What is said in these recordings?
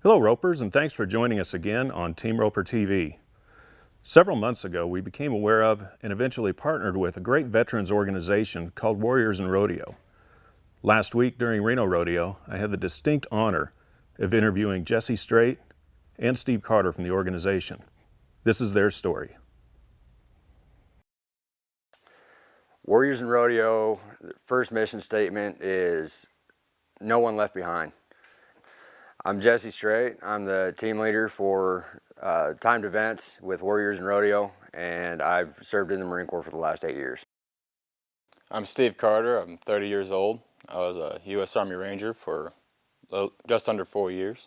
Hello Ropers, and thanks for joining us again on Team Roper TV. Several months ago, we became aware of and eventually partnered with a great veterans organization called Warriors And Rodeo. Last week during Reno Rodeo, I had the distinct honor of interviewing Jesse Straight and Steve Carter from the organization. This is their story. Warriors and Rodeo, first mission statement is no one left behind. I'm Jesse Straight. I'm the team leader for timed events with Warriors and Rodeo, and I've served in the Marine Corps for the last 8 years. I'm Steve Carter. I'm 30 years old. I was a U.S. Army Ranger for just under 4 years.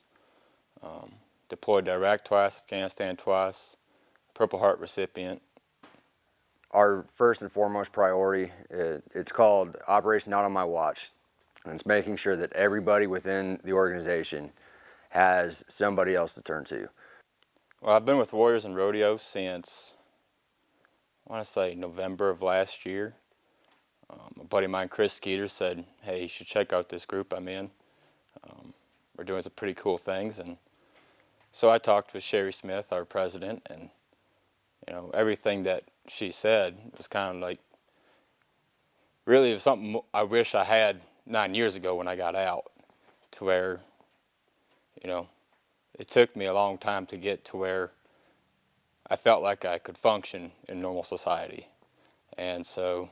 Deployed to Iraq twice, Afghanistan twice, Purple Heart recipient. Our first and foremost priority, it's called Operation Not on My Watch, and it's making sure that everybody within the organization has somebody else to turn to. Well, I've been with Warriors and Rodeo since, I want to say, November of last year. A buddy of mine, Chris Skeeter, said, hey, you should check out this group I'm in. We're doing some pretty cool things. And so I talked with Sherry Smith, our president, and everything that she said was kind of like, really it was something I wish I had 9 years ago when I got out, to where, it took me a long time to get to where I felt like I could function in normal society. And so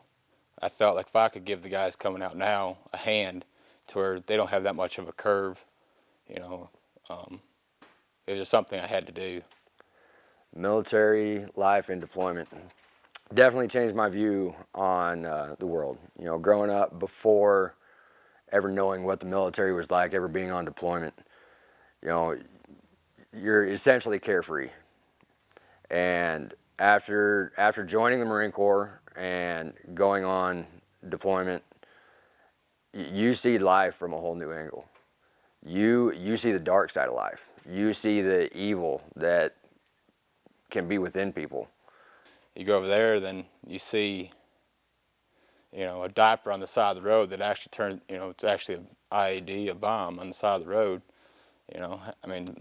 I felt like if I could give the guys coming out now a hand to where they don't have that much of a curve, it was just something I had to do. Military life and deployment definitely changed my view on the world. Growing up before ever knowing what the military was like, ever being on deployment, you're essentially carefree. And after joining the Marine Corps and going on deployment, you see life from a whole new angle. You see the dark side of life. You see the evil that can be within people. You go over there, then you see, a diaper on the side of the road that actually turns, it's actually an IED, a bomb on the side of the road.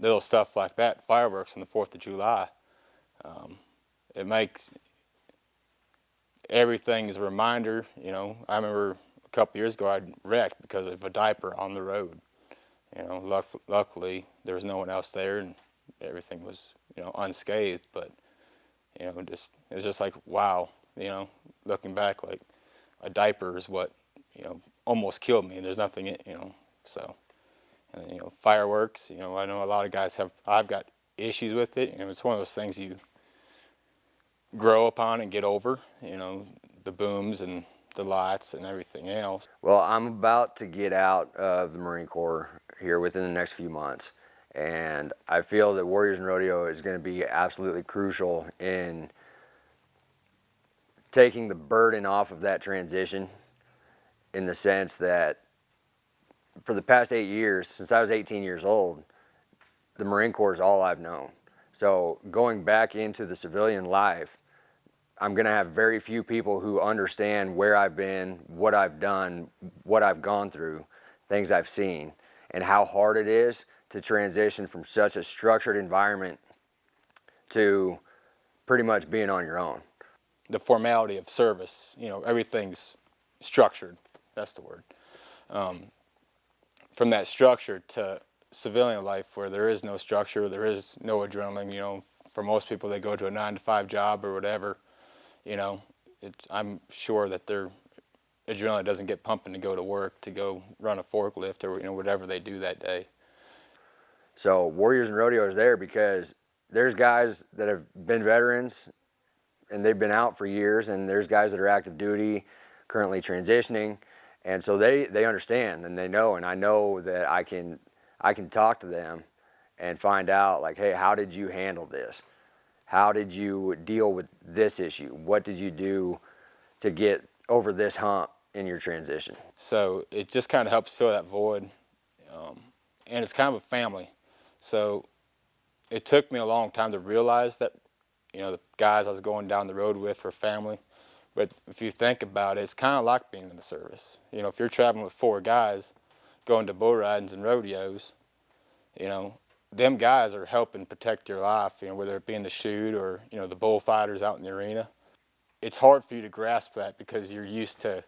Little stuff like that, fireworks on the 4th of July. It makes everything as a reminder. I remember a couple years ago I'd wrecked because of a diaper on the road. Luckily there was no one else there and everything was, unscathed, but it was just like, wow, looking back, like a diaper is what, almost killed me, and there's nothing, so. And fireworks, I know a lot of guys I've got issues with it, and it's one of those things you grow upon and get over, the booms and the lights and everything else. Well, I'm about to get out of the Marine Corps here within the next few months, and I feel that Warriors and Rodeo is going to be absolutely crucial in taking the burden off of that transition, in the sense that for the past 8 years, since I was 18 years old, the Marine Corps is all I've known. So going back into the civilian life, I'm going to have very few people who understand where I've been, what I've done, what I've gone through, things I've seen, and how hard it is to transition from such a structured environment to pretty much being on your own. The formality of service, everything's structured, that's the word. From that structure to civilian life where there is no structure, there is no adrenaline, for most people they go to a 9-to-5 job or whatever, I'm sure that their adrenaline doesn't get pumping to go to work, to go run a forklift or whatever they do that day. So Warriors and Rodeo is there because there's guys that have been veterans and they've been out for years, and there's guys that are active duty, currently transitioning, and so they understand and they know, and I know that I can talk to them and find out, like, hey, how did you handle this? How did you deal with this issue? What did you do to get over this hump in your transition? So it just kind of helps fill that void, and it's kind of a family. So it took me a long time to realize that, the guys I was going down the road with were family. But if you think about it, it's kind of like being in the service. If you're traveling with 4 guys, going to bull ridings and rodeos, them guys are helping protect your life, you know, whether it be in the chute or, you know, the bullfighters out in the arena. It's hard for you to grasp that because you're used to,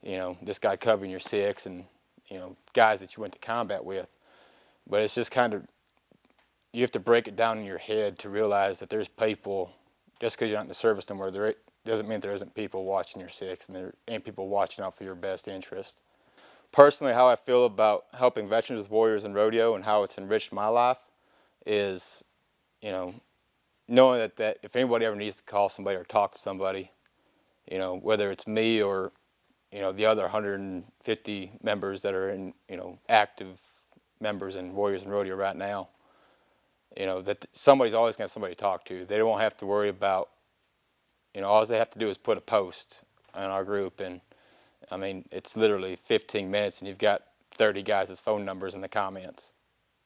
you know, this guy covering your six and, you know, guys that you went to combat with. But it's just kind of, you have to break it down in your head to realize that there's people, just because you're not in the service no more, there doesn't mean there isn't people watching your six and there ain't people watching out for your best interest. Personally, how I feel about helping veterans with Warriors and Rodeo and how it's enriched my life is, you know, knowing that if anybody ever needs to call somebody or talk to somebody, you know, whether it's me or, you know, the other 150 members that are in, you know, active members in Warriors and Rodeo right now, you know, that somebody's always going to have somebody to talk to. They don't have to worry about, you know, all they have to do is put a post on our group, and I mean, it's literally 15 minutes and you've got 30 guys' phone numbers in the comments.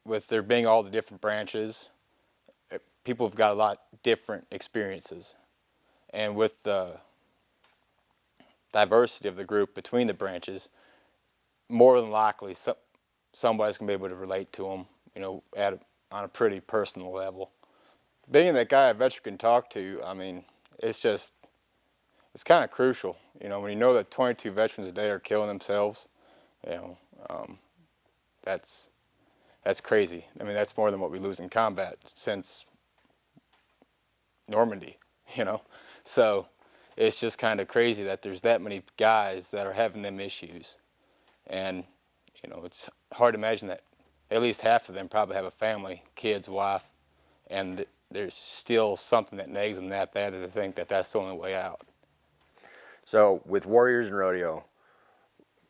With there being all the different branches, people have got a lot different experiences. And with the diversity of the group between the branches, more than likely somebody's going to be able to relate to them, you know, on a pretty personal level. Being that guy a veteran can talk to, I mean, it's kind of crucial. You know, when you know that 22 veterans a day are killing themselves, you know, that's crazy. I mean, that's more than what we lose in combat since Normandy, you know. So it's just kind of crazy that there's that many guys that are having them issues. And, you know, it's hard to imagine that at least half of them probably have a family, kids, wife, and there's still something that nags them that bad that they think that that's the only way out. So with Warriors and Rodeo,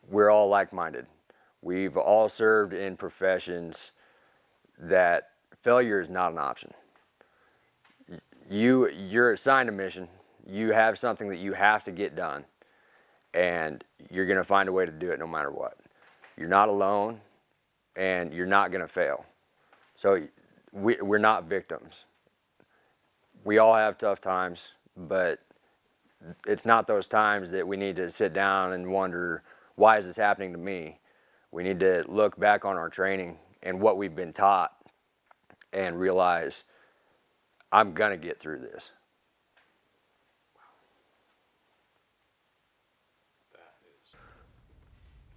we're all like-minded. We've all served in professions that failure is not an option. You're assigned a mission. You have something that you have to get done, and you're going to find a way to do it no matter what. You're not alone, and you're not going to fail. So we're not victims. We all have tough times, but it's not those times that we need to sit down and wonder, why is this happening to me? We need to look back on our training and what we've been taught and realize, I'm gonna get through this.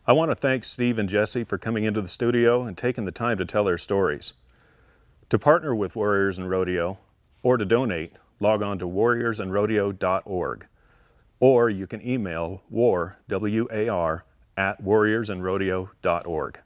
I want to thank Steve and Jesse for coming into the studio and taking the time to tell their stories. To partner with Warriors and Rodeo or to donate, log on to warriorsandrodeo.org. Or you can email war, W-A-R, @warriorsandrodeo.org.